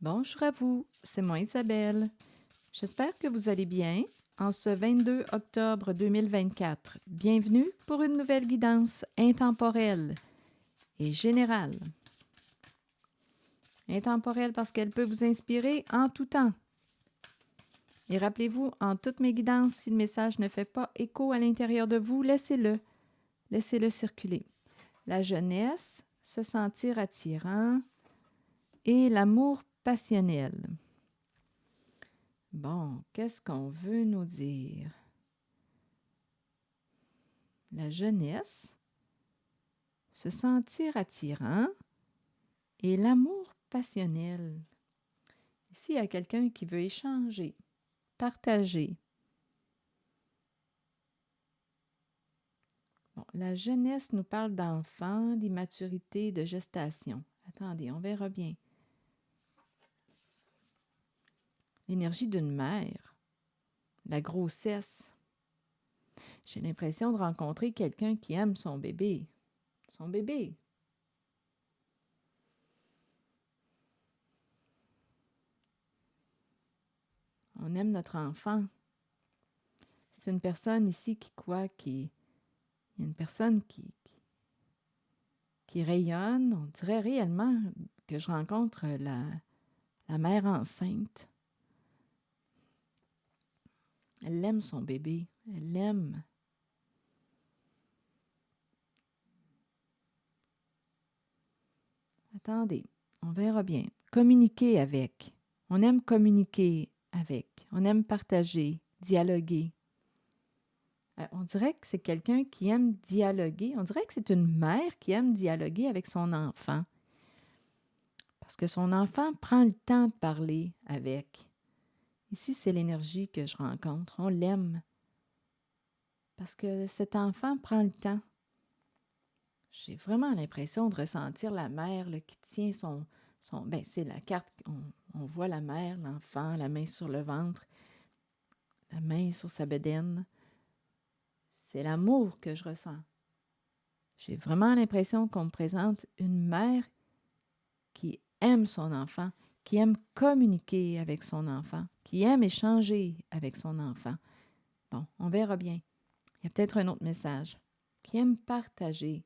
Bonjour à vous, c'est moi Isabelle. J'espère que vous allez bien en ce 22 octobre 2024. Bienvenue pour une nouvelle guidance intemporelle et générale. Intemporelle parce qu'elle peut vous inspirer en tout temps. Et rappelez-vous, en toutes mes guidances, si le message ne fait pas écho à l'intérieur de vous, laissez-le. Laissez-le circuler. La jeunesse, se sentir attirant et l'amour passionnel. Bon, qu'est-ce qu'on veut nous dire? La jeunesse, se sentir attirant et l'amour passionnel. Ici, il y a quelqu'un qui veut échanger, partager. Bon, la jeunesse nous parle d'enfants, d'immaturité, de gestation. Attendez, on verra bien. L'énergie d'une mère, la grossesse. J'ai l'impression de rencontrer quelqu'un qui aime son bébé. Son bébé. On aime notre enfant. C'est une personne ici qui il y a une personne qui rayonne. On dirait réellement que je rencontre la mère enceinte. Elle aime son bébé. Elle l'aime. Attendez, on verra bien. Communiquer avec. On aime communiquer avec. On aime partager, dialoguer. On dirait que c'est quelqu'un qui aime dialoguer. On dirait que c'est une mère qui aime dialoguer avec son enfant. Parce que son enfant prend le temps de parler avec. Ici, c'est l'énergie que je rencontre. On l'aime. Parce que cet enfant prend le temps. J'ai vraiment l'impression de ressentir la mère là, qui tient ben, c'est la carte, on voit la mère, l'enfant, la main sur le ventre, la main sur sa bedaine. C'est l'amour que je ressens. J'ai vraiment l'impression qu'on me présente une mère qui aime son enfant, qui aime communiquer avec son enfant, qui aime échanger avec son enfant. Bon, on verra bien. Il y a peut-être un autre message. Qui aime partager.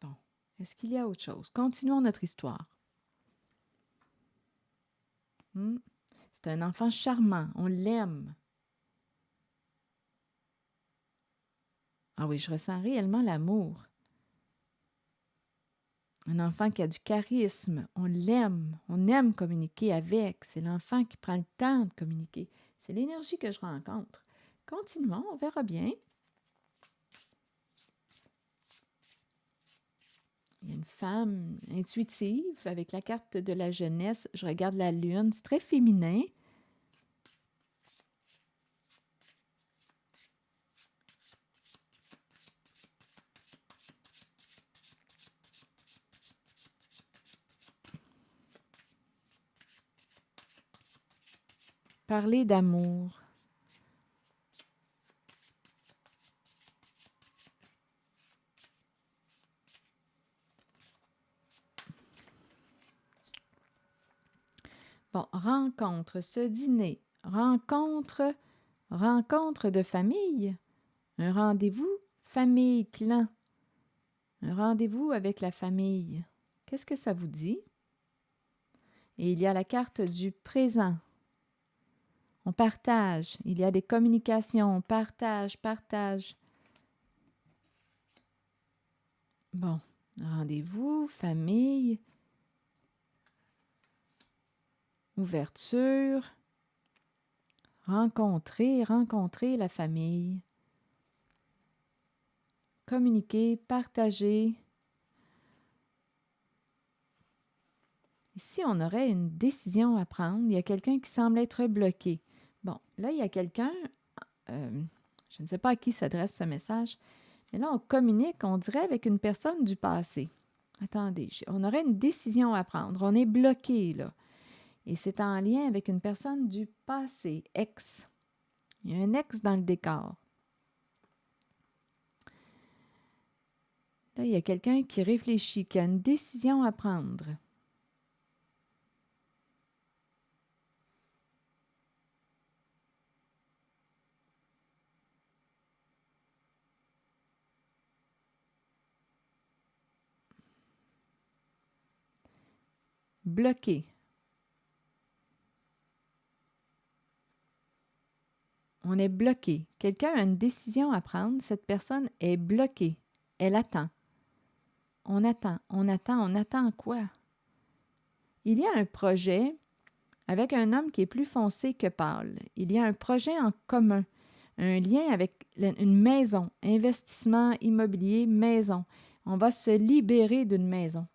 Bon, est-ce qu'il y a autre chose? Continuons notre histoire. C'est un enfant charmant, on l'aime. Ah oui, je ressens réellement l'amour. Un enfant qui a du charisme, on l'aime, on aime communiquer avec. C'est l'enfant qui prend le temps de communiquer. C'est l'énergie que je rencontre. Continuons, on verra bien. Il y a une femme intuitive avec la carte de la jeunesse. Je regarde la lune, c'est très féminin. Parler d'amour. Bon, rencontre, ce dîner, rencontre de famille, un rendez-vous famille-clan, un rendez-vous avec la famille. Qu'est-ce que ça vous dit? Et il y a la carte du présent. On partage, il y a des communications, on partage. Bon, rendez-vous, famille, ouverture, rencontrer la famille, communiquer, partager. Ici, on aurait une décision à prendre. Il y a quelqu'un qui semble être bloqué. Bon, là, il y a quelqu'un, je ne sais pas à qui s'adresse ce message, mais là, on communique, on dirait, avec une personne du passé. Attendez, on aurait une décision à prendre. On est bloqué, là. Et c'est en lien avec une personne du passé, ex. Il y a un ex dans le décor. Là, il y a quelqu'un qui réfléchit, qui a une décision à prendre. Bloqué. On est bloqué. Quelqu'un a une décision à prendre. Cette personne est bloquée. Elle attend. On attend, on attend, on attend quoi? Il y a un projet avec un homme qui est plus foncé que pâle. Il y a un projet en commun, un lien avec une maison, investissement immobilier, maison. On va se libérer d'une maison.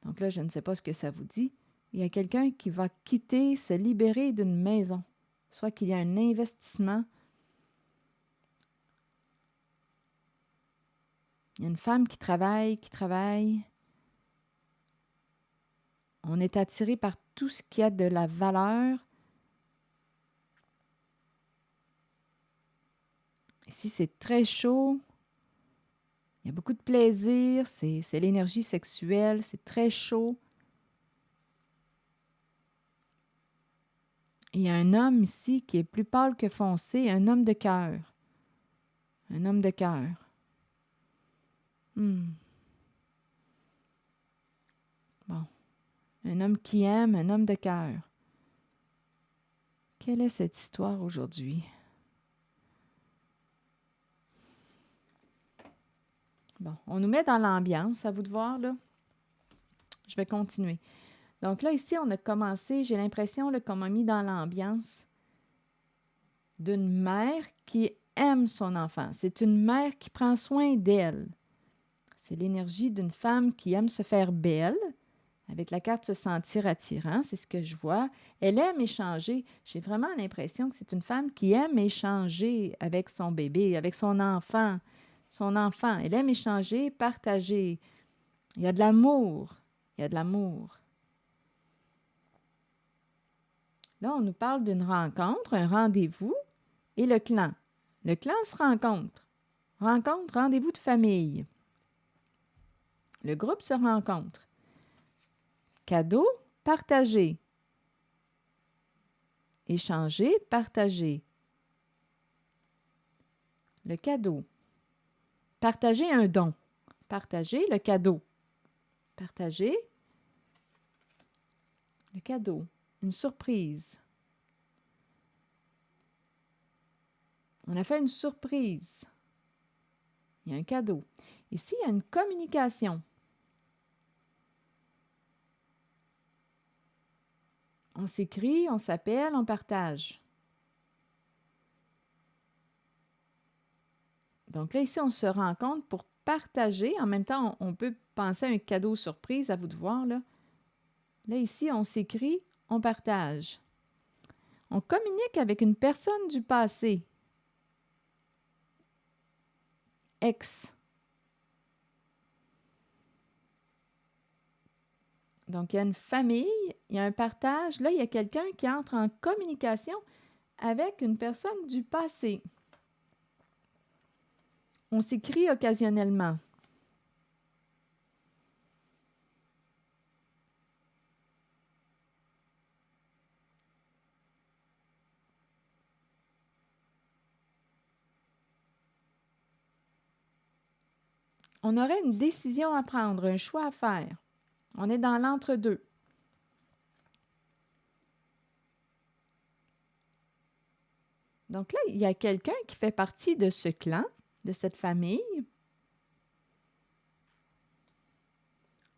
Donc là, je ne sais pas ce que ça vous dit. Il y a quelqu'un qui va quitter, se libérer d'une maison. Soit qu'il y a un investissement. Il y a une femme qui travaille, qui travaille. On est attiré par tout ce qui a de la valeur. Ici, c'est très chaud. Il y a beaucoup de plaisir. C'est l'énergie sexuelle. C'est très chaud. Il y a un homme ici qui est plus pâle que foncé, un homme de cœur. Un homme de cœur. Bon. Un homme qui aime, un homme de cœur. Quelle est cette histoire aujourd'hui? Bon, on nous met dans l'ambiance, à vous de voir, là. Je vais continuer. Donc là, ici, on a commencé, j'ai l'impression qu'on m'a mis dans l'ambiance d'une mère qui aime son enfant. C'est une mère qui prend soin d'elle. C'est l'énergie d'une femme qui aime se faire belle, avec la carte se sentir attirant, c'est ce que je vois. Elle aime échanger. J'ai vraiment l'impression que c'est une femme qui aime échanger avec son bébé, avec son enfant. Son enfant, elle aime échanger, partager. Il y a de l'amour. Il y a de l'amour. Là, on nous parle d'une rencontre, un rendez-vous et le clan. Le clan se rencontre. Rencontre, rendez-vous de famille. Le groupe se rencontre. Cadeau, partager. Échanger, partager. Le cadeau. Partager un don. Partager le cadeau. Partager le cadeau. Une surprise. On a fait une surprise. Il y a un cadeau. Ici, il y a une communication. On s'écrit, on s'appelle, on partage. Donc là, ici, on se rencontre pour partager. En même temps, on peut penser à un cadeau surprise, à vous de voir, là. Là, ici, on s'écrit, on partage. On communique avec une personne du passé. Ex. Donc, il y a une famille, il y a un partage. Là, il y a quelqu'un qui entre en communication avec une personne du passé. On s'écrit occasionnellement. On aurait une décision à prendre, un choix à faire. On est dans l'entre-deux. Donc là, il y a quelqu'un qui fait partie de ce clan, de cette famille,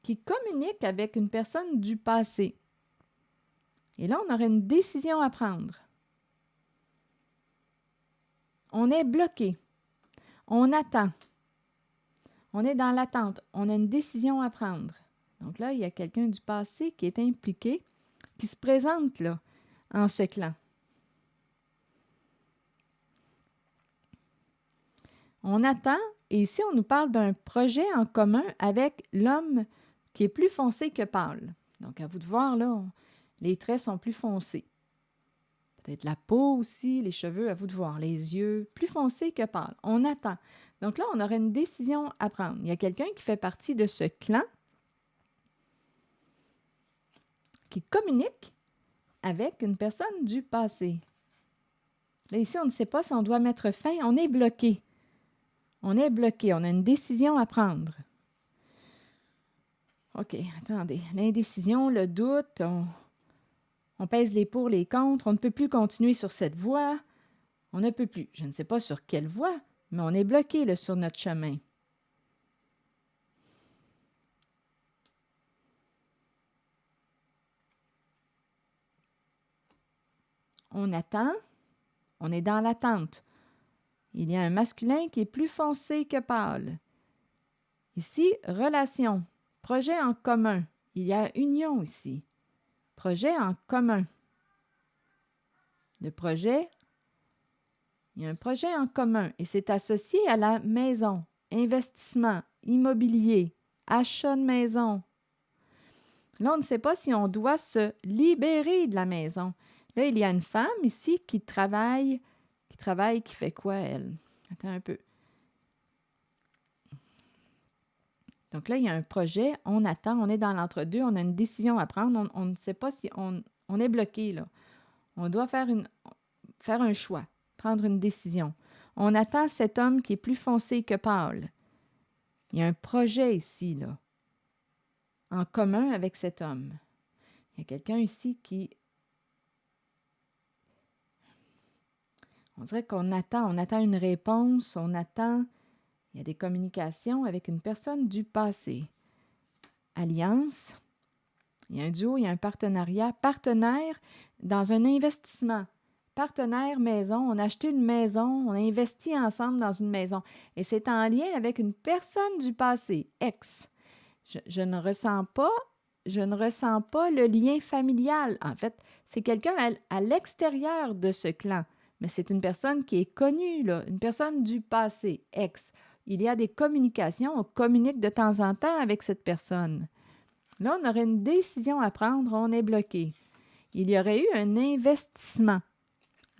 qui communique avec une personne du passé. Et là, on aurait une décision à prendre. On est bloqué. On attend. On est dans l'attente. On a une décision à prendre. Donc là, il y a quelqu'un du passé qui est impliqué, qui se présente là, en ce clan. On attend, et ici, on nous parle d'un projet en commun avec l'homme qui est plus foncé que pâle. Donc, à vous de voir, là, les traits sont plus foncés. Peut-être la peau aussi, les cheveux, à vous de voir, les yeux, plus foncés que pâle. On attend. Donc là, on aurait une décision à prendre. Il y a quelqu'un qui fait partie de ce clan qui communique avec une personne du passé. Là, ici, on ne sait pas si on doit mettre fin. On est bloqué. On est bloqué. On a une décision à prendre. OK, attendez. L'indécision, le doute, on pèse les pour, les contre. On ne peut plus continuer sur cette voie. On ne peut plus. Je ne sais pas sur quelle voie, mais on est bloqué là, sur notre chemin. On attend. On est dans l'attente. Il y a un masculin qui est plus foncé que pâle. Ici, relation. Projet en commun. Il y a union ici. Projet en commun. Le projet, il y a un projet en commun et c'est associé à la maison, investissement, immobilier, achat de maison. Là, on ne sait pas si on doit se libérer de la maison. Là, il y a une femme ici qui travaille, qui fait quoi, elle? Attends un peu. Donc là, il y a un projet, on attend, on est dans l'entre-deux, on a une décision à prendre, on ne sait pas si on est bloqué, là. On doit faire un choix, prendre une décision. On attend cet homme qui est plus foncé que pâle. Il y a un projet ici, là, en commun avec cet homme. Il y a quelqu'un ici qui... On dirait qu'on attend une réponse, on attend... Il y a des communications avec une personne du passé. Alliance, il y a un duo, il y a un partenariat. Partenaire dans un investissement. Partenaire maison, on a acheté une maison, on a investi ensemble dans une maison. Et c'est en lien avec une personne du passé, ex. Je ne ressens pas le lien familial. En fait, c'est quelqu'un à l'extérieur de ce clan. Mais c'est une personne qui est connue, là, une personne du passé, ex. Il y a des communications, on communique de temps en temps avec cette personne. Là, on aurait une décision à prendre, on est bloqué. Il y aurait eu un investissement,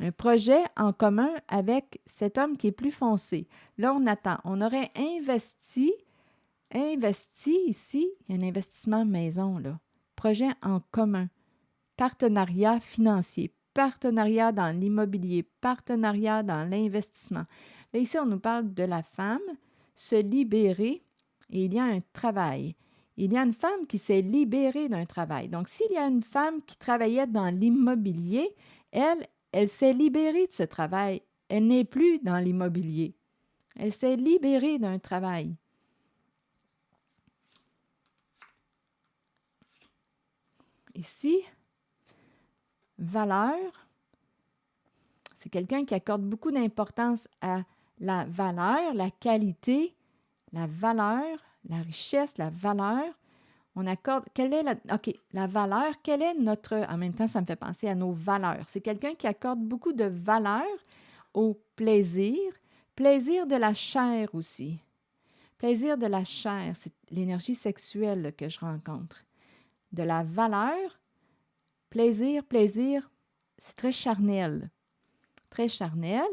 un projet en commun avec cet homme qui est plus foncé. Là, on attend. On aurait investi ici, il y a un investissement maison, là. Projet en commun, partenariat financier, partenariat dans l'immobilier, partenariat dans l'investissement. Là, ici, on nous parle de la femme, se libérer, et il y a un travail. Il y a une femme qui s'est libérée d'un travail. Donc, s'il y a une femme qui travaillait dans l'immobilier, elle s'est libérée de ce travail. Elle n'est plus dans l'immobilier. Elle s'est libérée d'un travail. Ici, valeur, c'est quelqu'un qui accorde beaucoup d'importance à la valeur, la qualité, la valeur, la richesse, la valeur. On accorde, la valeur, quelle est notre, en même temps, ça me fait penser à nos valeurs. C'est quelqu'un qui accorde beaucoup de valeur au plaisir de la chair aussi. Plaisir de la chair, c'est l'énergie sexuelle là, que je rencontre. De la valeur, plaisir, c'est très charnel. Très charnel.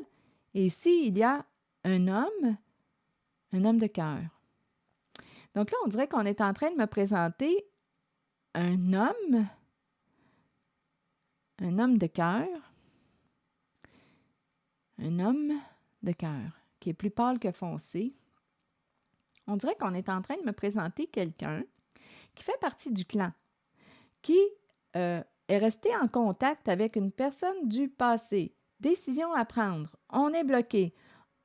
Et ici, il y a un homme de cœur. Donc là, on dirait qu'on est en train de me présenter un homme de cœur, un homme de cœur qui est plus pâle que foncé. On dirait qu'on est en train de me présenter quelqu'un qui fait partie du clan, qui est resté en contact avec une personne du passé. Décision à prendre. On est bloqué.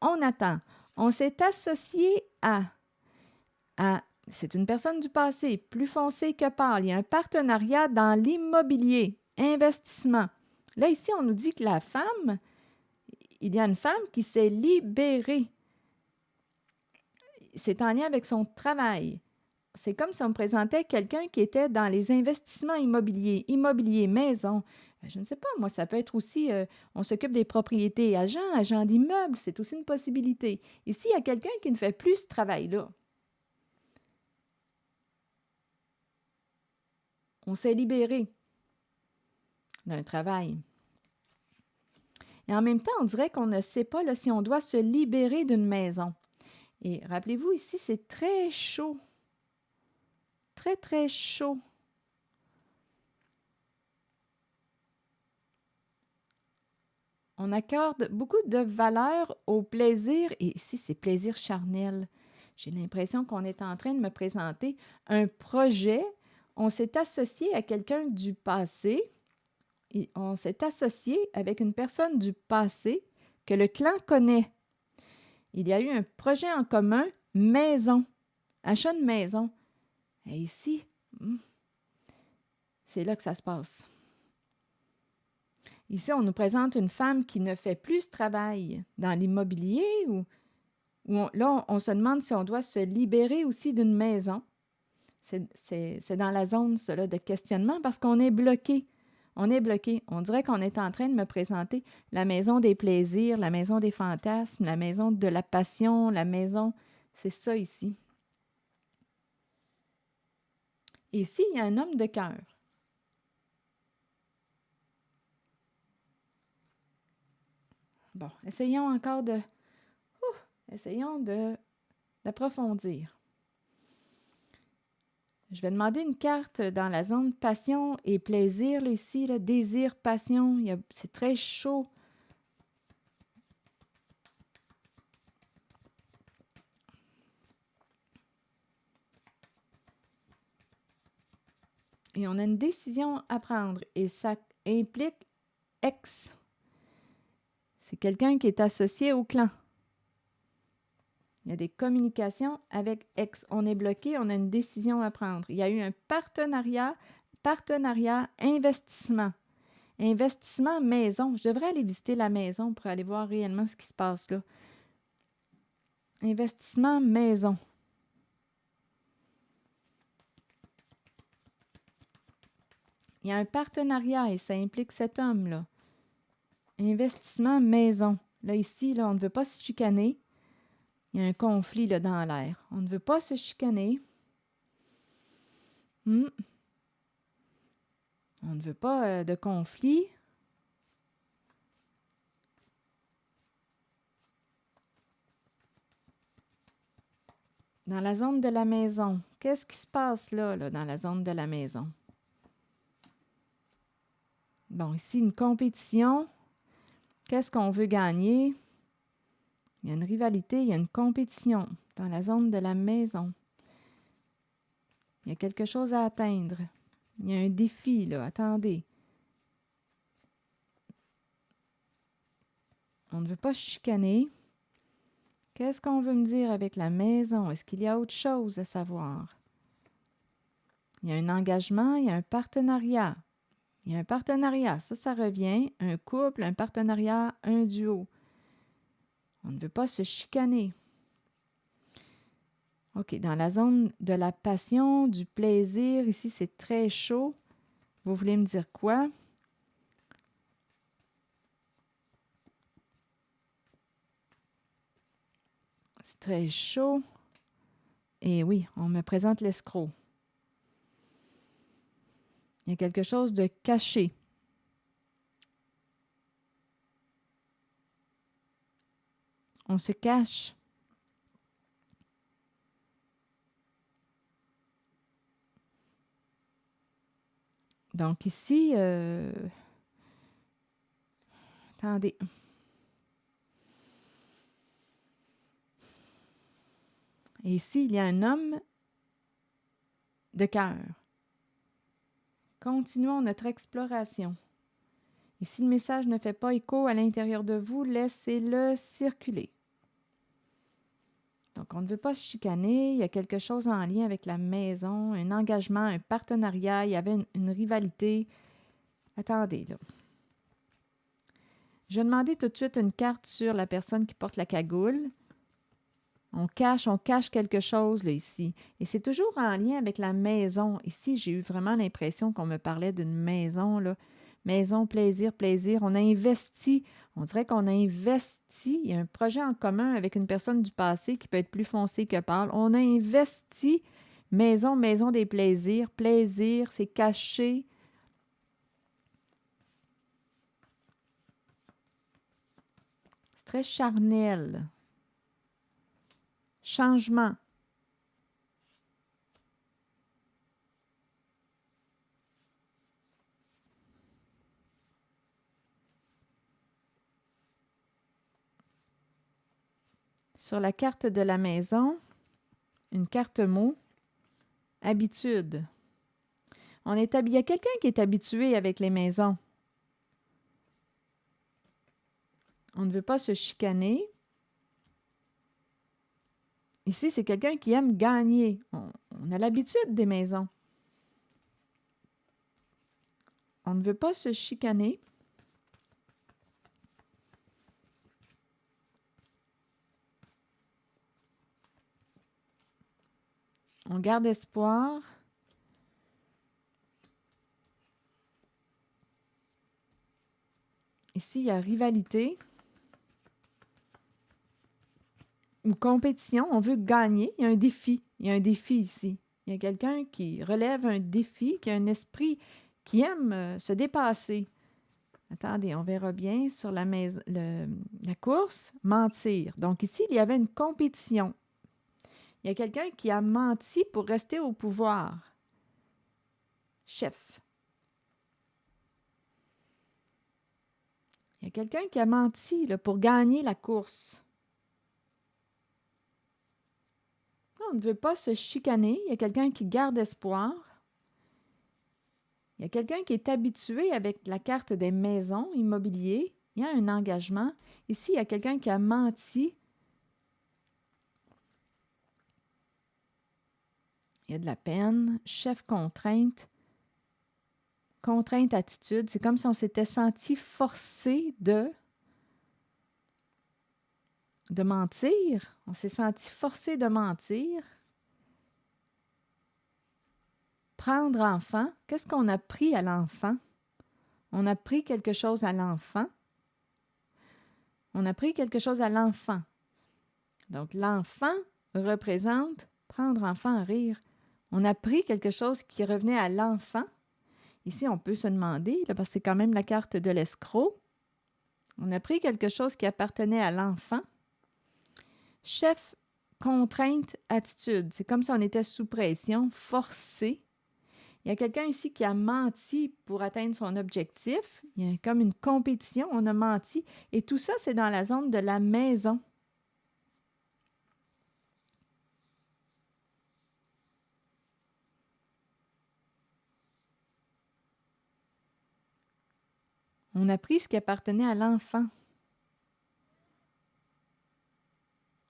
On attend. On s'est associé à c'est une personne du passé, plus foncé que pâle. Il y a un partenariat dans l'immobilier, investissement. Là, ici, on nous dit que la femme, il y a une femme qui s'est libérée. C'est en lien avec son travail. C'est comme si on me présentait quelqu'un qui était dans les investissements immobilier, maison. Je ne sais pas, moi, ça peut être aussi, on s'occupe des propriétés, agent d'immeubles, c'est aussi une possibilité. Ici, il y a quelqu'un qui ne fait plus ce travail-là. On s'est libéré d'un travail. Et en même temps, on dirait qu'on ne sait pas là, si on doit se libérer d'une maison. Et rappelez-vous, ici, c'est très chaud. Très, très chaud. On accorde beaucoup de valeur au plaisir, et ici, c'est plaisir charnel. J'ai l'impression qu'on est en train de me présenter un projet. On s'est associé à quelqu'un du passé, et on s'est associé avec une personne du passé que le clan connaît. Il y a eu un projet en commun, maison, achat de maison. Et ici, c'est là que ça se passe. Ici, on nous présente une femme qui ne fait plus ce travail dans l'immobilier ou là, on se demande si on doit se libérer aussi d'une maison. C'est dans la zone, cela, de questionnement parce qu'on est bloqué. On est bloqué. On dirait qu'on est en train de me présenter la maison des plaisirs, la maison des fantasmes, la maison de la passion, la maison... C'est ça ici. Et ici, il y a un homme de cœur. Bon, essayons encore de... essayons d'approfondir. Je vais demander une carte dans la zone passion et plaisir, là, ici, là, désir, passion. C'est très chaud. Et on a une décision à prendre et ça implique ex. C'est quelqu'un qui est associé au clan. Il y a des communications avec ex. On est bloqué, on a une décision à prendre. Il y a eu un partenariat, investissement. Investissement maison. Je devrais aller visiter la maison pour aller voir réellement ce qui se passe là. Investissement maison. Il y a un partenariat et ça implique cet homme-là. Investissement maison. Là, ici, là, on ne veut pas se chicaner. Il y a un conflit là, dans l'air. On ne veut pas se chicaner. On ne veut pas de conflit. Dans la zone de la maison. Qu'est-ce qui se passe là, dans la zone de la maison? Bon, ici, une compétition. Qu'est-ce qu'on veut gagner? Il y a une rivalité, il y a une compétition dans la zone de la maison. Il y a quelque chose à atteindre. Il y a un défi, là. Attendez. On ne veut pas chicaner. Qu'est-ce qu'on veut me dire avec la maison? Est-ce qu'il y a autre chose à savoir? Il y a un engagement, il y a un partenariat. Il y a un partenariat, ça revient. Un couple, un partenariat, un duo. On ne veut pas se chicaner. OK, dans la zone de la passion, du plaisir, ici c'est très chaud. Vous voulez me dire quoi? C'est très chaud. Et oui, on me présente l'escroc. Il y a quelque chose de caché. On se cache. Donc ici, attendez. Et ici, il y a un homme de cœur. Continuons notre exploration. Et si le message ne fait pas écho à l'intérieur de vous, laissez-le circuler. Donc, on ne veut pas se chicaner. Il y a quelque chose en lien avec la maison, un engagement, un partenariat. Il y avait une rivalité. Attendez, là. Je vais demander tout de suite une carte sur la personne qui porte la cagoule. On cache quelque chose, là, ici. Et c'est toujours en lien avec la maison. Ici, j'ai eu vraiment l'impression qu'on me parlait d'une maison, là. Maison, plaisir, plaisir. On a investi, on dirait qu'on a investi. Il y a un projet en commun avec une personne du passé qui peut être plus foncé que pâle. On a investi maison, maison des plaisirs. Plaisir, c'est caché. C'est très charnel. changement. Sur la carte de la maison, une carte mot, habitude. Il y a quelqu'un qui est habitué avec les maisons. On ne veut pas se chicaner. Ici, c'est quelqu'un qui aime gagner. On a l'habitude des maisons. On ne veut pas se chicaner. On garde espoir. Ici, il y a rivalité ou compétition. On veut gagner. Il y a un défi. Il y a un défi ici. Il y a quelqu'un qui relève un défi, qui a un esprit qui aime se dépasser. Attendez, on verra bien sur la course, mentir. Donc ici, il y avait une compétition. Il y a quelqu'un qui a menti pour rester au pouvoir. Chef. Il y a quelqu'un qui a menti là, pour gagner la course. On ne veut pas se chicaner. Il y a quelqu'un qui garde espoir. Il y a quelqu'un qui est habitué avec la carte des maisons immobilières. Il y a un engagement. Ici, il y a quelqu'un qui a menti. Il y a de la peine. Chef contrainte. Contrainte attitude. C'est comme si on s'était senti forcé de mentir. On s'est senti forcé de mentir. Prendre enfant. Qu'est-ce qu'on a pris à l'enfant? On a pris quelque chose à l'enfant. On a pris quelque chose à l'enfant. Donc, l'enfant représente prendre enfant à rire. On a pris quelque chose qui revenait à l'enfant. Ici, on peut se demander, là, parce que c'est quand même la carte de l'escroc. On a pris quelque chose qui appartenait à l'enfant. Chef, contrainte, attitude. C'est comme si on était sous pression, forcé. Il y a quelqu'un ici qui a menti pour atteindre son objectif. Il y a comme une compétition, on a menti. Et tout ça, c'est dans la zone de la maison. On a pris ce qui appartenait à l'enfant.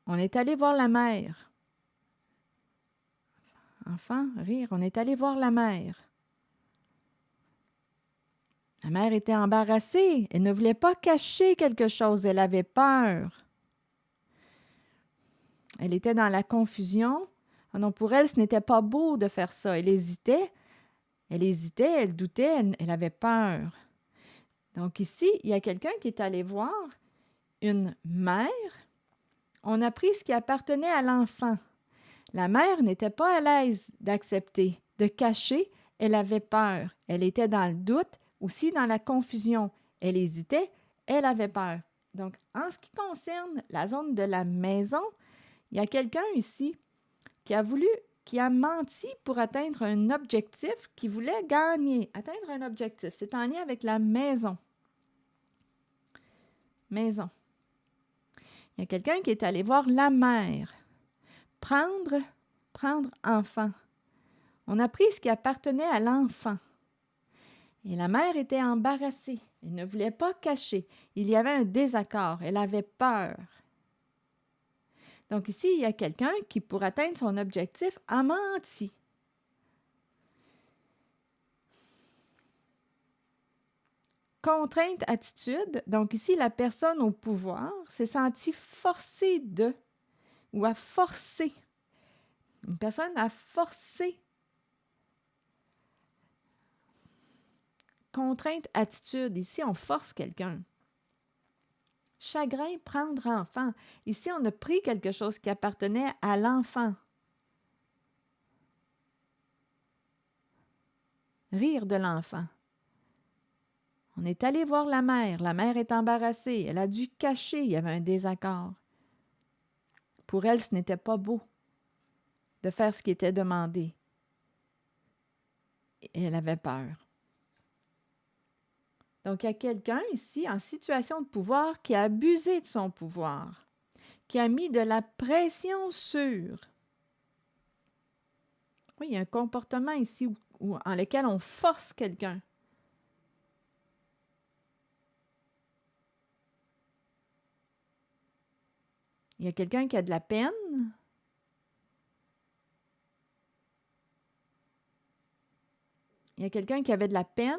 On est allé voir la mère. Enfant, rire, on est allé voir la mère. La mère était embarrassée. Elle ne voulait pas cacher quelque chose. Elle avait peur. Elle était dans la confusion. Ah non, pour elle, ce n'était pas beau de faire ça. Elle hésitait. Elle doutait, elle avait peur. Donc ici, il y a quelqu'un qui est allé voir une mère. On a pris ce qui appartenait à l'enfant. La mère n'était pas à l'aise d'accepter, de cacher. Elle avait peur. Elle était dans le doute, aussi dans la confusion. Elle hésitait, elle avait peur. Donc, en ce qui concerne la zone de la maison, il y a quelqu'un ici qui a menti pour atteindre un objectif, qui voulait gagner, atteindre un objectif. C'est en lien avec la maison. Maison. Il y a quelqu'un qui est allé voir la mère. Prendre enfant. On a pris ce qui appartenait à l'enfant. Et la mère était embarrassée. Elle ne voulait pas cacher. Il y avait un désaccord. Elle avait peur. Donc ici, il y a quelqu'un qui, pour atteindre son objectif, a menti. Contrainte, attitude. Donc ici, la personne au pouvoir s'est sentie forcée de ou a forcé. Une personne a forcé. Contrainte, attitude. Ici, on force quelqu'un. Chagrin, prendre enfant. Ici, on a pris quelque chose qui appartenait à l'enfant. Rire de l'enfant. On est allé voir la mère. La mère est embarrassée. Elle a dû cacher. Il y avait un désaccord. Pour elle, ce n'était pas beau de faire ce qui était demandé. Et elle avait peur. Donc, il y a quelqu'un ici en situation de pouvoir qui a abusé de son pouvoir, qui a mis de la pression sur. Oui, il y a un comportement ici en lequel on force quelqu'un. Il y a quelqu'un qui a de la peine. Il y a quelqu'un qui avait de la peine.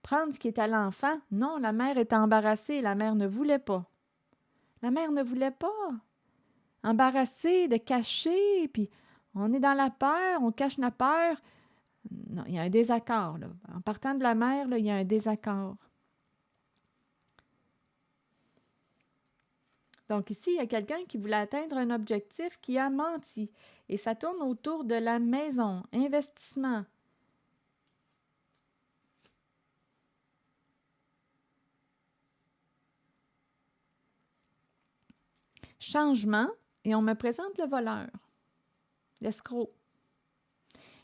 Prendre ce qui est à l'enfant. Non, la mère est embarrassée. La mère ne voulait pas. La mère ne voulait pas. Embarrassée de cacher, puis on est dans la peur, on cache la peur. Non, il y a un désaccord, là. En partant de la mère, là, il y a un désaccord. Donc ici, il y a quelqu'un qui voulait atteindre un objectif qui a menti. Et ça tourne autour de la maison, investissement. Changement, et on me présente le voleur, l'escroc.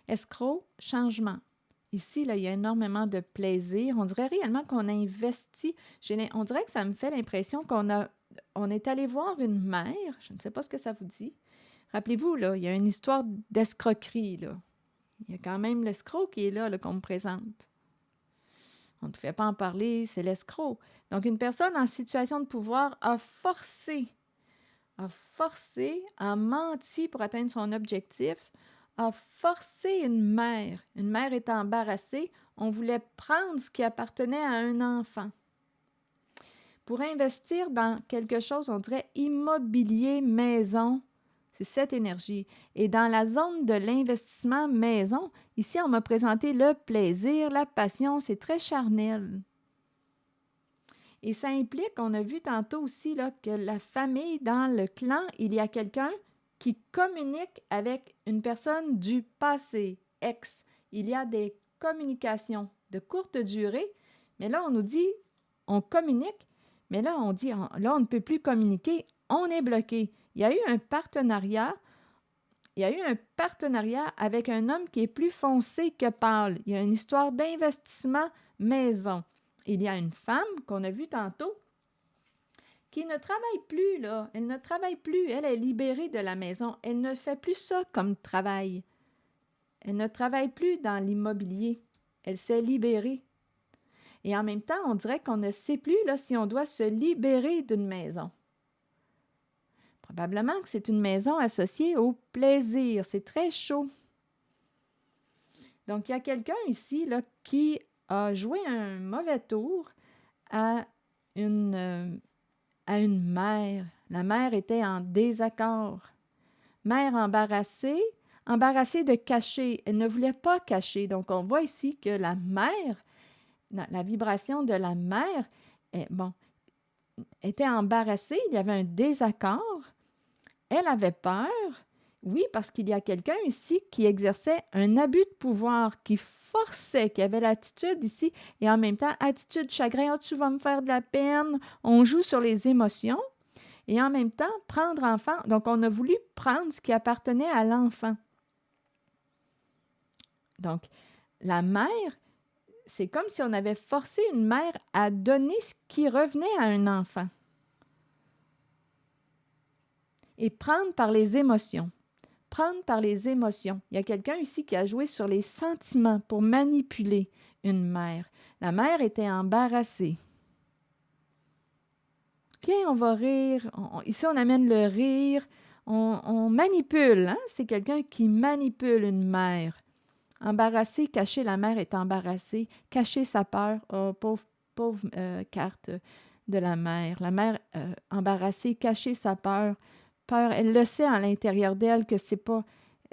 Escroc, changement. Ici, là, il y a énormément de plaisir. On dirait réellement qu'on a investi. On dirait que ça me fait l'impression on est allé voir une mère. Je ne sais pas ce que ça vous dit. Rappelez-vous, là, il y a une histoire d'escroquerie, là. Il y a quand même l'escroc qui est là, qu'on me présente. On ne fait pas en parler, c'est l'escroc. Donc, une personne en situation de pouvoir a forcé, a menti pour atteindre son objectif, a forcé une mère. Une mère est embarrassée. On voulait prendre ce qui appartenait à un enfant. Pour investir dans quelque chose, on dirait immobilier, maison, c'est cette énergie. Et dans la zone de l'investissement maison, ici, on m'a présenté le plaisir, la passion, c'est très charnel. Et ça implique, on a vu tantôt aussi là, que la famille, dans le clan, il y a quelqu'un qui communique avec une personne du passé, ex. Il y a des communications de courte durée, mais là, on nous dit, on communique, mais là, on dit, là, on ne peut plus communiquer, on est bloqué. Il y a eu un partenariat avec un homme qui est plus foncé que pâle. Il y a une histoire d'investissement maison. Il y a une femme qu'on a vue tantôt qui ne travaille plus, là. Elle ne travaille plus. Elle est libérée de la maison. Elle ne fait plus ça comme travail. Elle ne travaille plus dans l'immobilier. Elle s'est libérée. Et en même temps, on dirait qu'on ne sait plus là, si on doit se libérer d'une maison. Probablement que c'est une maison associée au plaisir. C'est très chaud. Donc, il y a quelqu'un ici là, qui a joué un mauvais tour à une mère. La mère était en désaccord. Mère embarrassée de cacher. Elle ne voulait pas cacher. Donc, on voit ici que la mère, la vibration de la mère, était embarrassée. Il y avait un désaccord. Elle avait peur. Oui, parce qu'il y a quelqu'un ici qui exerçait un abus de pouvoir, qui forçait, qui avait l'attitude ici, et en même temps, attitude chagrin, « oh, tu vas me faire de la peine », on joue sur les émotions, et en même temps, prendre enfant, donc on a voulu prendre ce qui appartenait à l'enfant. Donc, la mère, c'est comme si on avait forcé une mère à donner ce qui revenait à un enfant. Et prendre par les émotions. Prendre par les émotions. Il y a quelqu'un ici qui a joué sur les sentiments pour manipuler une mère. La mère était embarrassée. Viens, on va rire. Ici, on amène le rire. On manipule. Hein? C'est quelqu'un qui manipule une mère. Embarrassée, cachée, la mère est embarrassée. Cacher sa peur. Oh, pauvre carte de la mère. La mère embarrassée, cacher sa peur. Peur, elle le sait à l'intérieur d'elle que c'est pas...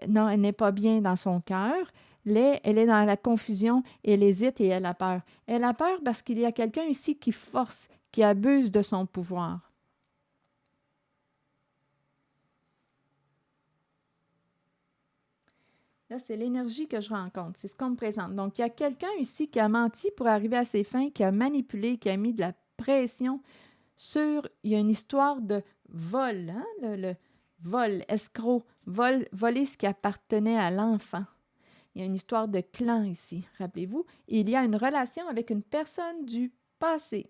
Non, elle n'est pas bien dans son cœur. Elle est dans la confusion, elle hésite et elle a peur. Elle a peur parce qu'il y a quelqu'un ici qui force, qui abuse de son pouvoir. Là, c'est l'énergie que je rencontre. C'est ce qu'on me présente. Donc, il y a quelqu'un ici qui a menti pour arriver à ses fins, qui a manipulé, qui a mis de la pression sur... Il y a une histoire de vol, hein? vol, escroc, voler ce qui appartenait à l'enfant. Il y a une histoire de clan ici, rappelez-vous. Il y a une relation avec une personne du passé,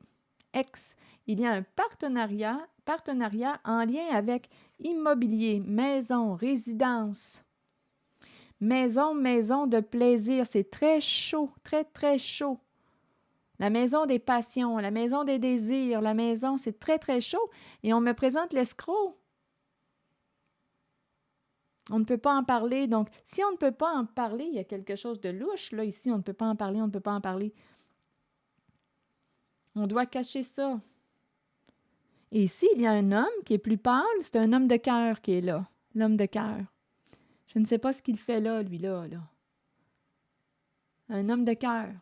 ex. Il y a un partenariat en lien avec immobilier, maison, résidence. Maison de plaisir, c'est très chaud, très, très chaud. La maison des passions, la maison des désirs, la maison, c'est très, très chaud. Et on me présente l'escroc. On ne peut pas en parler. Donc, si on ne peut pas en parler, il y a quelque chose de louche. Là, ici, on ne peut pas en parler, on ne peut pas en parler. On doit cacher ça. Et ici, il y a un homme qui est plus pâle. C'est un homme de cœur qui est là. L'homme de cœur. Je ne sais pas ce qu'il fait là, lui-là. Là. Un homme de cœur.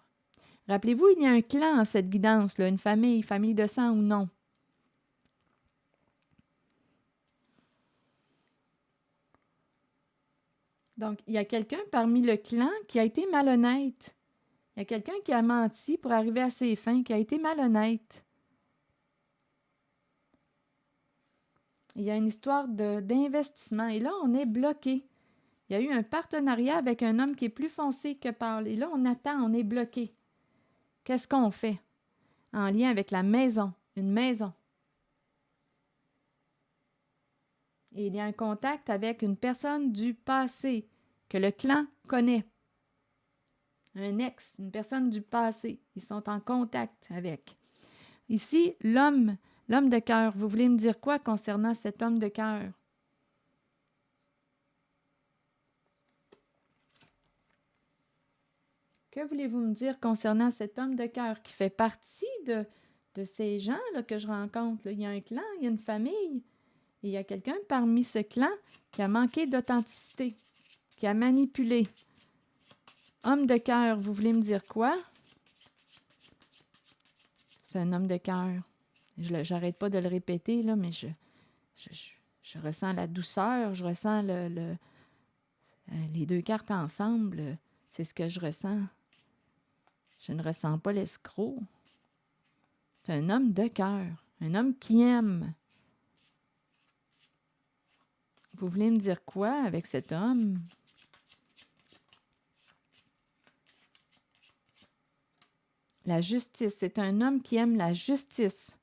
Rappelez-vous, il y a un clan en cette guidance, là, une famille de sang ou non. Donc, il y a quelqu'un parmi le clan qui a été malhonnête. Il y a quelqu'un qui a menti pour arriver à ses fins, qui a été malhonnête. Il y a une histoire d'investissement. Et là, on est bloqué. Il y a eu un partenariat avec un homme qui est plus foncé que pâle. Et là, on attend, on est bloqué. Qu'est-ce qu'on fait? En lien avec la maison, une maison. Et il y a un contact avec une personne du passé que le clan connaît. Un ex, une personne du passé. Ils sont en contact avec. Ici, l'homme de cœur. Vous voulez me dire quoi concernant cet homme de cœur? Que voulez-vous me dire concernant cet homme de cœur qui fait partie de ces gens là, que je rencontre? Là? Il y a un clan, il y a une famille. Et il y a quelqu'un parmi ce clan qui a manqué d'authenticité, qui a manipulé. Homme de cœur, vous voulez me dire quoi? C'est un homme de cœur. J'arrête pas de le répéter, là, mais je ressens la douceur, je ressens les deux cartes ensemble. C'est ce que je ressens. Je ne ressens pas l'escroc. C'est un homme de cœur, un homme qui aime. Vous voulez me dire quoi avec cet homme? La justice, c'est un homme qui aime la justice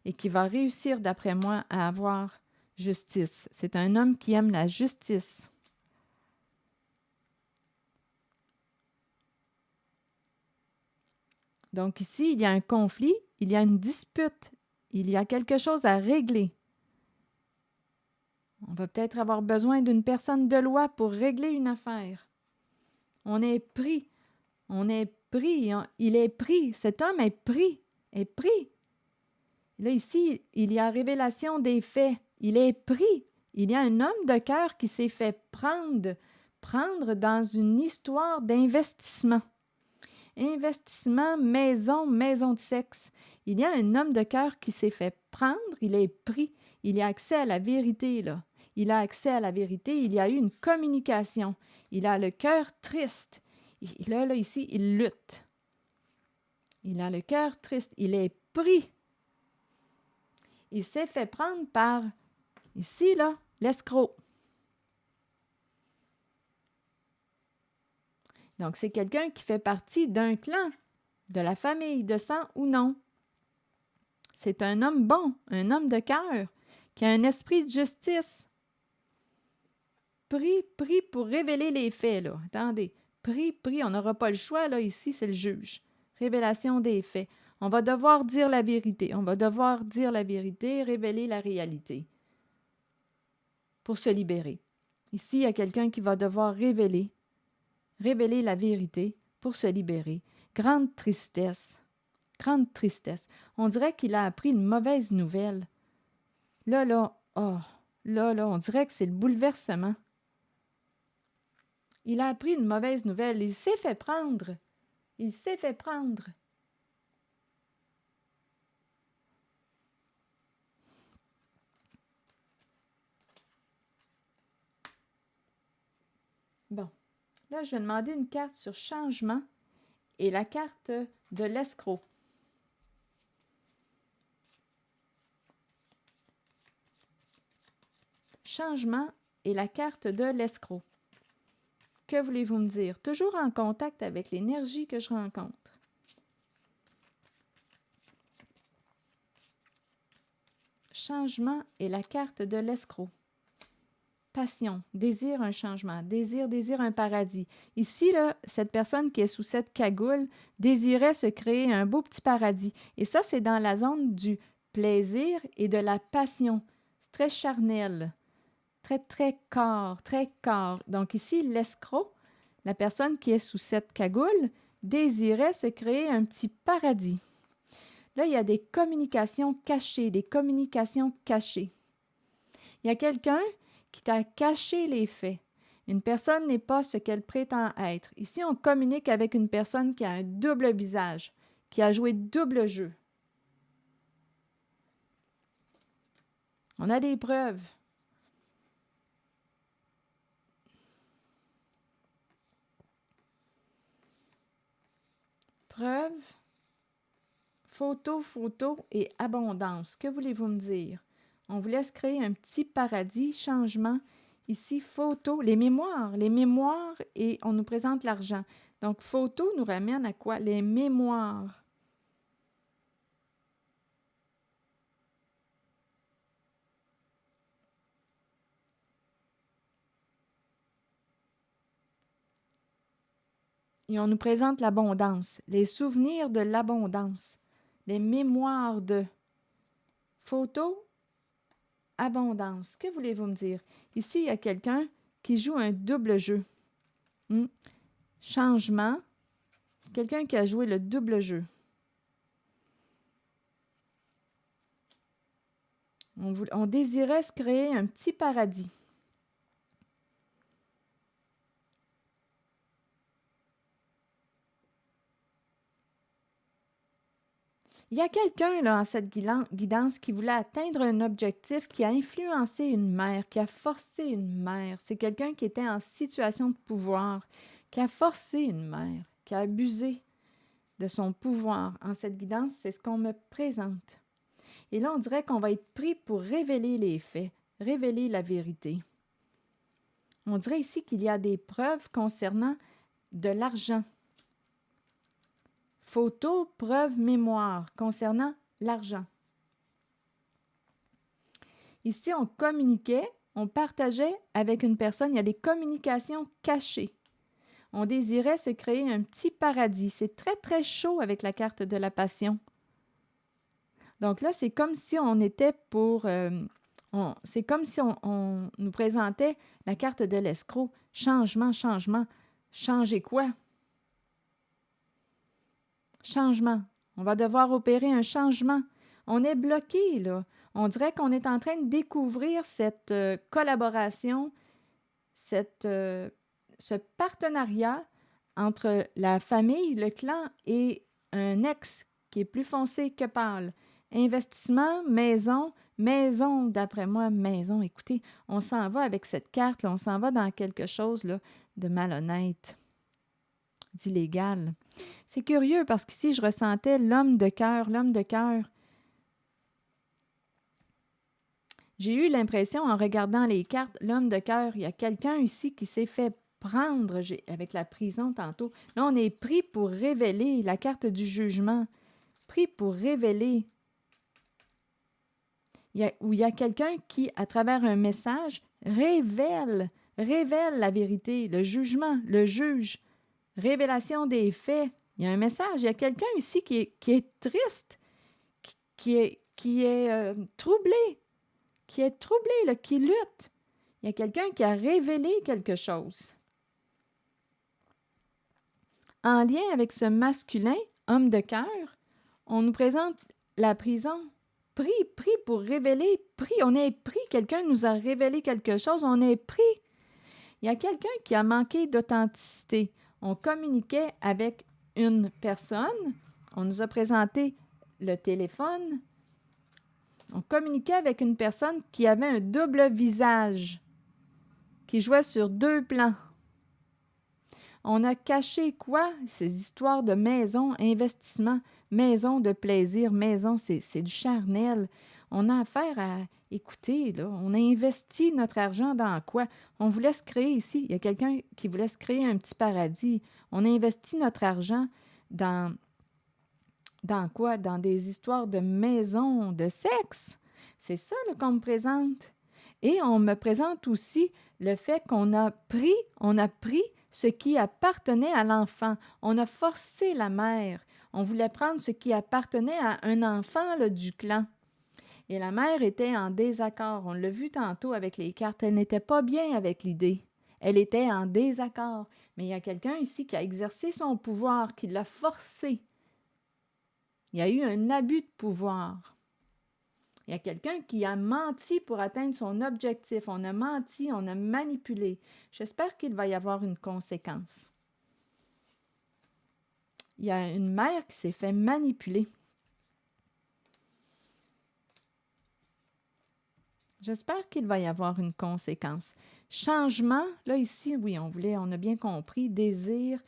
et qui va réussir, d'après moi, à avoir justice. C'est un homme qui aime la justice. Donc ici, il y a un conflit, il y a une dispute, il y a quelque chose à régler. On va peut-être avoir besoin d'une personne de loi pour régler une affaire. On est pris, il est pris, cet homme est pris. Là, ici, il y a révélation des faits. Il est pris. Il y a un homme de cœur qui s'est fait prendre dans une histoire d'investissement. Investissement, maison de sexe. Il y a un homme de cœur qui s'est fait prendre, il est pris. Il a accès à la vérité, là. Il a accès à la vérité, il y a eu une communication. Il a le cœur triste. Là, ici, il lutte. Il a le cœur triste. Il est pris. Il s'est fait prendre par, ici, là, l'escroc. Donc, c'est quelqu'un qui fait partie d'un clan, de la famille, de sang ou non. C'est un homme bon, un homme de cœur, qui a un esprit de justice. Pris pour révéler les faits, là. Attendez. Pris, on n'aura pas le choix, là, ici, c'est le juge. Révélation des faits. On va devoir dire la vérité. On va devoir dire la vérité, révéler la réalité pour se libérer. Ici, il y a quelqu'un qui va devoir révéler la vérité pour se libérer. Grande tristesse. On dirait qu'il a appris une mauvaise nouvelle. Là, on dirait que c'est le bouleversement. Il a appris une mauvaise nouvelle. Il s'est fait prendre. Bon. Là, je vais demander une carte sur changement et la carte de l'escroc. changement et la carte de l'escroc. Que voulez-vous me dire? Toujours en contact avec l'énergie que je rencontre. Changement et la carte de l'escroc. Passion, désire un changement, désire un paradis. Ici, là, cette personne qui est sous cette cagoule désirait se créer un beau petit paradis. Et ça, c'est dans la zone du plaisir et de la passion. C'est très charnel, très, très corps, très corps. Donc ici, l'escroc, la personne qui est sous cette cagoule, désirait se créer un petit paradis. Là, il y a des communications cachées, des communications cachées. Il y a quelqu'un qui t'a caché les faits. Une personne n'est pas ce qu'elle prétend être. Ici, on communique avec une personne qui a un double visage, qui a joué double jeu. On a des preuves. Preuves, photo et abondance. Que voulez-vous me dire? On vous laisse créer un petit paradis, changement. Ici, photo, les mémoires et on nous présente l'argent. Donc, photo nous ramène à quoi? Les mémoires. Et on nous présente l'abondance, les souvenirs de l'abondance, les mémoires de photo, abondance. Que voulez-vous me dire? Ici, il y a quelqu'un qui joue un double jeu. Changement, quelqu'un qui a joué le double jeu. On désirait se créer un petit paradis. Il y a quelqu'un là en cette guidance qui voulait atteindre un objectif, qui a influencé une mère, qui a forcé une mère. C'est quelqu'un qui était en situation de pouvoir, qui a forcé une mère, qui a abusé de son pouvoir. En cette guidance, c'est ce qu'on me présente. Et là, on dirait qu'on va être pris pour révéler les faits, révéler la vérité. On dirait ici qu'il y a des preuves concernant de l'argent. Photos, preuves, mémoire concernant l'argent. Ici, on communiquait, on partageait avec une personne. Il y a des communications cachées. On désirait se créer un petit paradis. C'est très, très chaud avec la carte de la passion. Donc là, c'est comme si on était pour... c'est comme si on nous présentait la carte de l'escroc. Changement, changement. Changer quoi? Changement. On va devoir opérer un changement. On est bloqué, là. On dirait qu'on est en train de découvrir cette collaboration, ce partenariat entre la famille, le clan et un ex qui est plus foncé que pâle. Investissement, maison, d'après moi, maison. Écoutez, on s'en va avec cette carte, là, on s'en va dans quelque chose là, de malhonnête, d'illégal. C'est curieux parce qu'ici, je ressentais l'homme de cœur. J'ai eu l'impression, en regardant les cartes, l'homme de cœur, il y a quelqu'un ici qui s'est fait prendre avec la prison tantôt. Là, on est pris pour révéler la carte du jugement. Pris pour révéler. Il y a quelqu'un qui, à travers un message, révèle la vérité, le jugement, le juge. Révélation des faits. Il y a un message. Il y a quelqu'un ici qui est triste, qui est troublé, là, qui lutte. Il y a quelqu'un qui a révélé quelque chose. En lien avec ce masculin, homme de cœur, on nous présente la prison. Pris pour révéler, on est pris. Quelqu'un nous a révélé quelque chose, on est pris. Il y a quelqu'un qui a manqué d'authenticité. On communiquait avec une personne, on nous a présenté le téléphone, on communiquait avec une personne qui avait un double visage, qui jouait sur deux plans. On a caché quoi? Ces histoires de maison, investissement, maison de plaisir, maison, c'est du charnel. On a affaire à écouter, là. On a investi notre argent dans quoi? On voulait se créer ici. Il y a quelqu'un qui voulait se créer un petit paradis. On a investi notre argent dans, dans quoi? Dans des histoires de maisons, de sexe. C'est ça là, qu'on me présente. Et on me présente aussi le fait qu'on a pris ce qui appartenait à l'enfant. On a forcé la mère. On voulait prendre ce qui appartenait à un enfant là, du clan. Et la mère était en désaccord. On l'a vu tantôt avec les cartes. Elle n'était pas bien avec l'idée. Elle était en désaccord. Mais il y a quelqu'un ici qui a exercé son pouvoir, qui l'a forcé. Il y a eu un abus de pouvoir. Il y a quelqu'un qui a menti pour atteindre son objectif. On a menti, on a manipulé. J'espère qu'il va y avoir une conséquence. Il y a une mère qui s'est fait manipuler. J'espère qu'il va y avoir une conséquence. Changement, là ici, oui, on a bien compris, désir,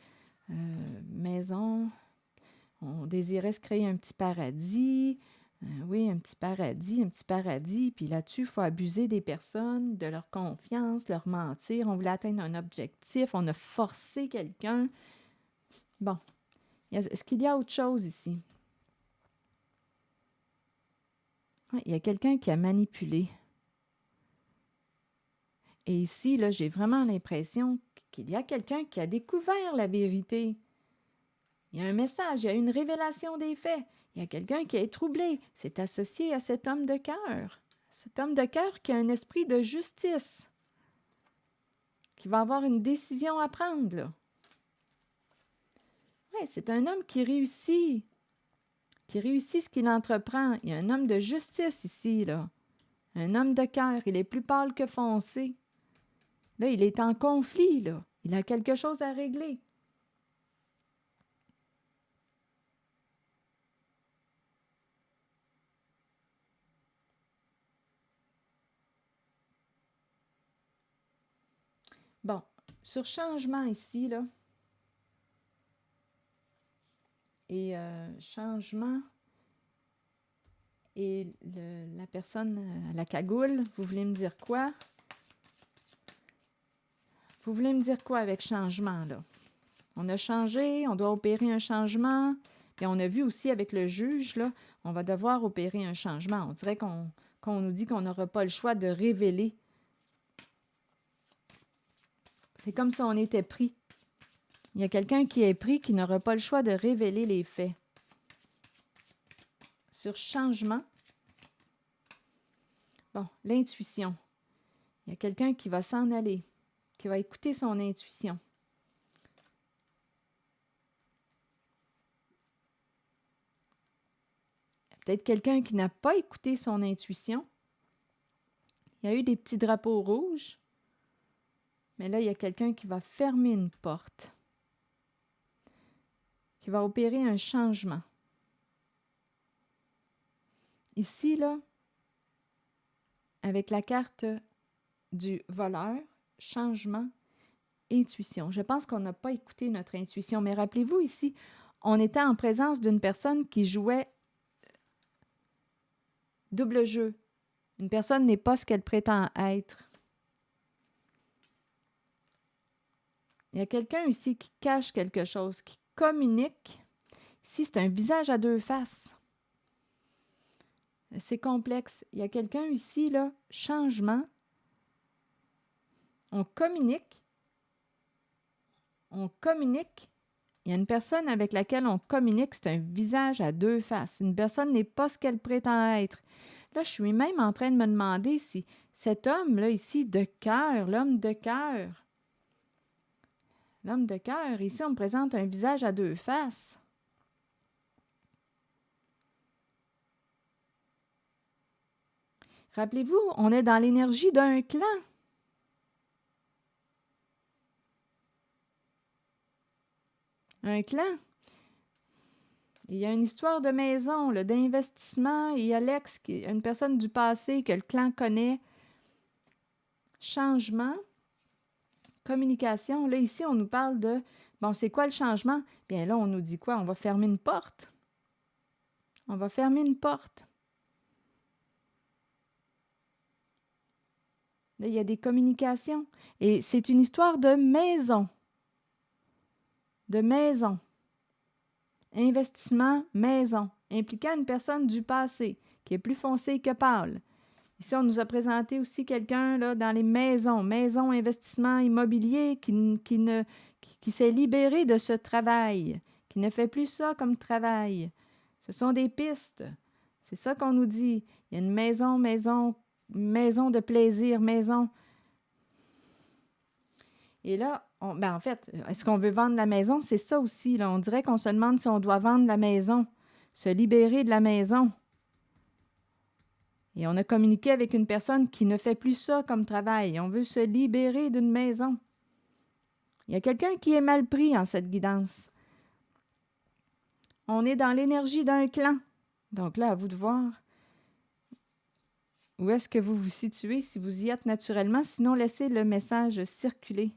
maison, on désirait se créer un petit paradis, oui, un petit paradis, puis là-dessus, il faut abuser des personnes, de leur confiance, leur mentir, on voulait atteindre un objectif, on a forcé quelqu'un. Bon, est-ce qu'il y a autre chose ici? Ouais, il y a quelqu'un qui a manipulé. Et ici, là, j'ai vraiment l'impression qu'il y a quelqu'un qui a découvert la vérité. Il y a un message, il y a une révélation des faits. Il y a quelqu'un qui est troublé. C'est associé à cet homme de cœur. Cet homme de cœur qui a un esprit de justice, qui va avoir une décision à prendre, là. Oui, c'est un homme qui réussit ce qu'il entreprend. Il y a un homme de justice ici, là. Un homme de cœur. Il est plus pâle que foncé. Là, il est en conflit, là. Il a quelque chose à régler. Bon, sur changement ici, là, et changement, et la personne à la cagoule, vous voulez me dire quoi? Vous voulez me dire quoi avec changement, là? On a changé, on doit opérer un changement, et on a vu aussi avec le juge, là, on va devoir opérer un changement. On dirait qu'on nous dit qu'on n'aura pas le choix de révéler. C'est comme si on était pris. Il y a quelqu'un qui est pris qui n'aura pas le choix de révéler les faits. Sur changement, bon, l'intuition. Il y a quelqu'un qui va s'en aller, qui va écouter son intuition. Il y a peut-être quelqu'un qui n'a pas écouté son intuition. Il y a eu des petits drapeaux rouges. Mais là, il y a quelqu'un qui va fermer une porte, qui va opérer un changement. Ici, là, avec la carte du voleur, changement, intuition. Je pense qu'on n'a pas écouté notre intuition, mais rappelez-vous ici, on était en présence d'une personne qui jouait double jeu. Une personne n'est pas ce qu'elle prétend être. Il y a quelqu'un ici qui cache quelque chose, qui communique. Ici, c'est un visage à deux faces. C'est complexe. Il y a quelqu'un ici, là, changement. On communique. On communique. Il y a une personne avec laquelle on communique, c'est un visage à deux faces. Une personne n'est pas ce qu'elle prétend être. Là, je suis même en train de me demander si cet homme-là ici, de cœur, l'homme de cœur, ici, on me présente un visage à deux faces. Rappelez-vous, on est dans l'énergie d'un clan. Un clan. Il y a une histoire de maison, là, d'investissement. Il y a l'ex, une personne du passé que le clan connaît. Changement. Communication. Là, ici, on nous parle de, bon, c'est quoi le changement? Bien là, on nous dit quoi? On va fermer une porte. On va fermer une porte. Là, il y a des communications. Et c'est une histoire de maison. De maison. Investissement maison, impliquant une personne du passé, qui est plus foncée que pâle. Ici, on nous a présenté aussi quelqu'un là, dans les maisons, investissement immobilier, qui s'est libéré de ce travail, qui ne fait plus ça comme travail. Ce sont des pistes. C'est ça qu'on nous dit. Il y a une maison de plaisir, maison. Et là, en fait, est-ce qu'on veut vendre la maison? C'est ça aussi. Là. On dirait qu'on se demande si on doit vendre la maison, se libérer de la maison. Et on a communiqué avec une personne qui ne fait plus ça comme travail. On veut se libérer d'une maison. Il y a quelqu'un qui est mal pris en cette guidance. On est dans l'énergie d'un clan. Donc là, à vous de voir où est-ce que vous vous situez, si vous y êtes naturellement. Sinon, laissez le message circuler.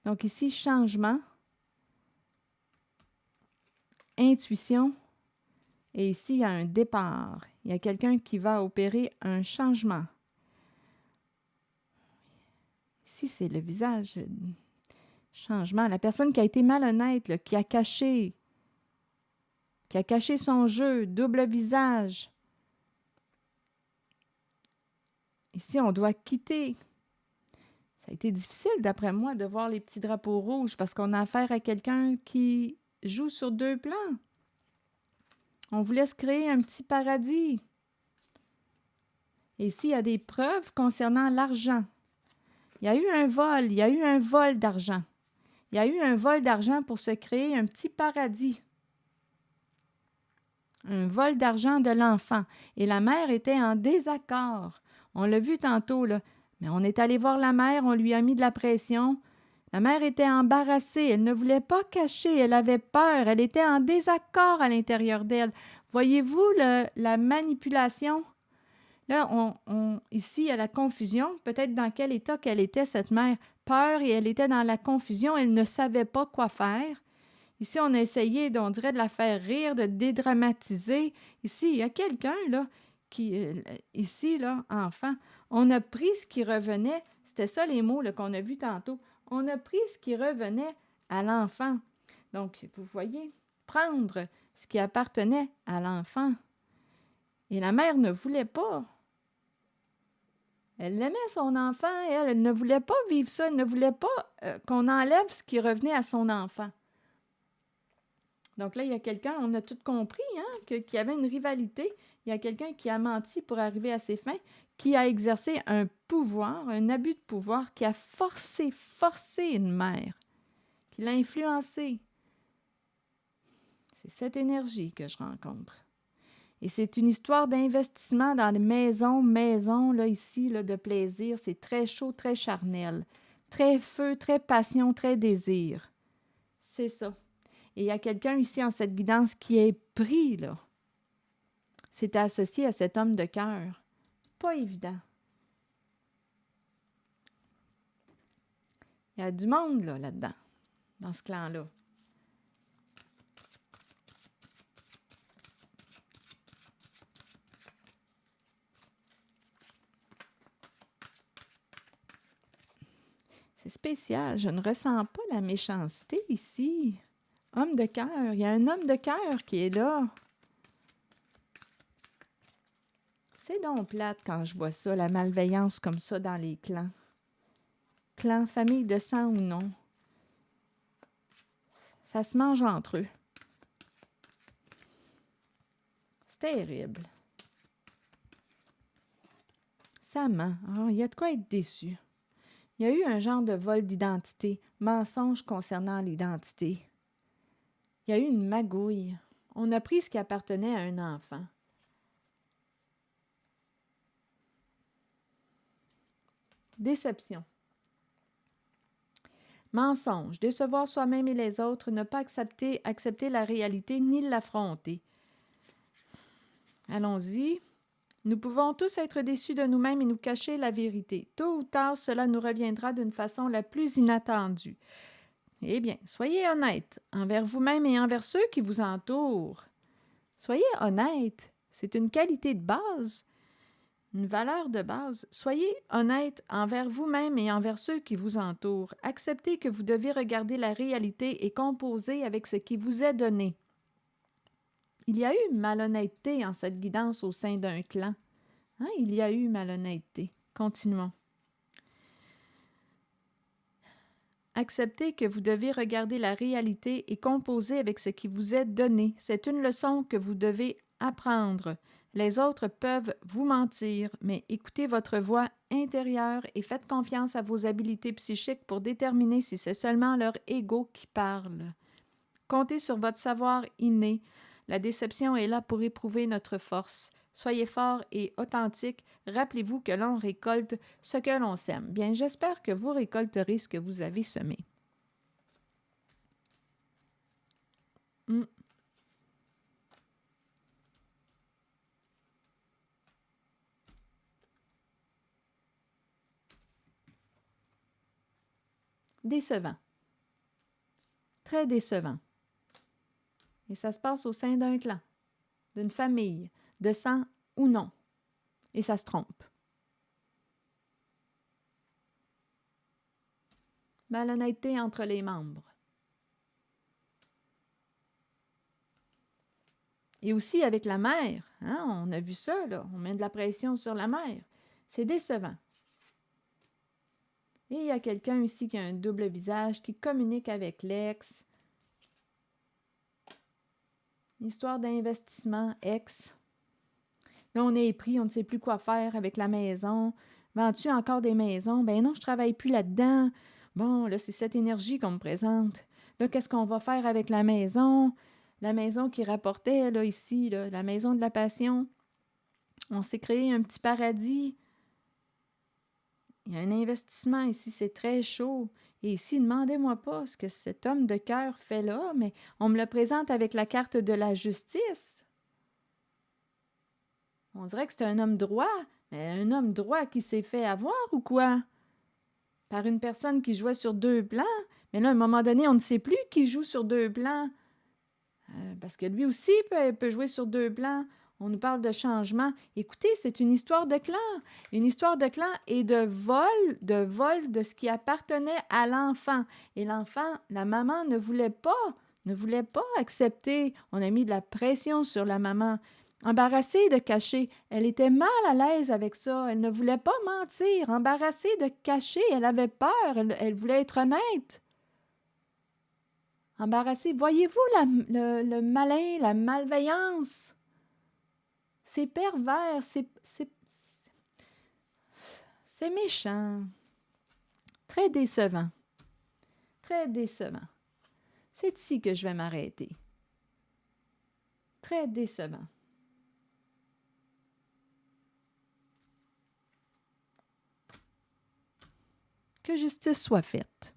Donc ici, changement, intuition, et ici, il y a un départ. Il y a quelqu'un qui va opérer un changement. Ici, c'est le visage. Changement. La personne qui a été malhonnête, là, qui a caché son jeu, double visage. Ici, on doit quitter. Ça a été difficile, d'après moi, de voir les petits drapeaux rouges parce qu'on a affaire à quelqu'un qui joue sur deux plans. On vous laisse créer un petit paradis. Et ici, il y a des preuves concernant l'argent. Il y a eu un vol d'argent. Il y a eu un vol d'argent pour se créer un petit paradis. Un vol d'argent de l'enfant. Et la mère était en désaccord. On l'a vu tantôt, là. Mais on est allé voir la mère, on lui a mis de la pression. La mère était embarrassée, elle ne voulait pas cacher, elle avait peur, elle était en désaccord à l'intérieur d'elle. Voyez-vous la manipulation? Là, ici, il y a la confusion. Peut-être dans quel état qu'elle était, cette mère. Peur, et elle était dans la confusion, elle ne savait pas quoi faire. Ici, on a essayé, on dirait, de la faire rire, de dédramatiser. Ici, il y a quelqu'un, là, ici, là, enfant, on a pris ce qui revenait, c'était ça les mots là, qu'on a vus tantôt, on a pris ce qui revenait à l'enfant. Donc, vous voyez, prendre ce qui appartenait à l'enfant. Et la mère ne voulait pas. Elle aimait son enfant, elle ne voulait pas vivre ça, elle ne voulait pas qu'on enlève ce qui revenait à son enfant. Donc là, il y a quelqu'un, on a tout compris, hein, qu'il y avait une rivalité. Il y a quelqu'un qui a menti pour arriver à ses fins, qui a exercé un pouvoir, un abus de pouvoir, qui a forcé une mère, qui l'a influencée. C'est cette énergie que je rencontre. Et c'est une histoire d'investissement dans les maisons, là, ici, là, de plaisir. C'est très chaud, très charnel. Très feu, très passion, très désir. C'est ça. Et il y a quelqu'un ici en cette guidance qui est pris, là. C'est associé à cet homme de cœur. Pas évident. Il y a du monde, là-dedans, dans ce clan-là. C'est spécial. Je ne ressens pas la méchanceté ici. Homme de cœur. Il y a un homme de cœur qui est là. C'est donc plate quand je vois ça, la malveillance comme ça dans les clans. Clans, famille de sang ou non. Ça se mange entre eux. C'est terrible. Ça ment. Oh, il y a de quoi être déçu. Il y a eu un genre de vol d'identité, mensonge concernant l'identité. Il y a eu une magouille. On a pris ce qui appartenait à un enfant. Déception. Mensonge. Décevoir soi-même et les autres, ne pas accepter la réalité ni l'affronter. Allons-y. Nous pouvons tous être déçus de nous-mêmes et nous cacher la vérité. Tôt ou tard, cela nous reviendra d'une façon la plus inattendue. Eh bien, soyez honnête envers vous-même et envers ceux qui vous entourent. Soyez honnête. C'est une qualité de base. une valeur de base. Soyez honnête envers vous-même et envers ceux qui vous entourent. Acceptez que vous devez regarder la réalité et composer avec ce qui vous est donné. Il y a eu malhonnêteté en cette guidance au sein d'un clan. Hein? Il y a eu malhonnêteté. Continuons. Acceptez que vous devez regarder la réalité et composer avec ce qui vous est donné. C'est une leçon que vous devez apprendre. Les autres peuvent vous mentir, mais écoutez votre voix intérieure et faites confiance à vos habiletés psychiques pour déterminer si c'est seulement leur ego qui parle. Comptez sur votre savoir inné. La déception est là pour éprouver notre force. Soyez fort et authentique. Rappelez-vous que l'on récolte ce que l'on sème. Bien, j'espère que vous récolterez ce que vous avez semé. Décevant. Très décevant. Et ça se passe au sein d'un clan, d'une famille, de sang ou non. Et ça se trompe. Malhonnêteté entre les membres. Et aussi avec la mère. Hein? On a vu ça, là. On met de la pression sur la mère. C'est décevant. Et il y a quelqu'un ici qui a un double visage, qui communique avec l'ex. Histoire d'investissement, ex. Là, on est pris, on ne sait plus quoi faire avec la maison. Vends-tu encore des maisons? Ben non, je ne travaille plus là-dedans. Bon, là, c'est cette énergie qu'on me présente. Là, qu'est-ce qu'on va faire avec la maison? La maison qui rapportait, là, ici, là, la maison de la passion. On s'est créé un petit paradis. Il y a un investissement ici, c'est très chaud. Et ici, demandez-moi pas ce que cet homme de cœur fait là, mais on me le présente avec la carte de la justice. On dirait que c'est un homme droit, mais un homme droit qui s'est fait avoir ou quoi? Par une personne qui jouait sur deux plans. Mais là, à un moment donné, on ne sait plus qui joue sur deux plans. Parce que lui aussi peut jouer sur deux plans. On nous parle de changement. Écoutez, c'est une histoire de clan. Une histoire de clan et de vol de ce qui appartenait à l'enfant. Et l'enfant, la maman ne voulait pas accepter. On a mis de la pression sur la maman. Embarrassée de cacher. Elle était mal à l'aise avec ça. Elle ne voulait pas mentir. Embarrassée de cacher. Elle avait peur. Elle voulait être honnête. Embarrassée. Voyez-vous le malin, la malveillance? C'est pervers, c'est méchant. Très décevant. Très décevant. C'est ici que je vais m'arrêter. Très décevant. Que justice soit faite.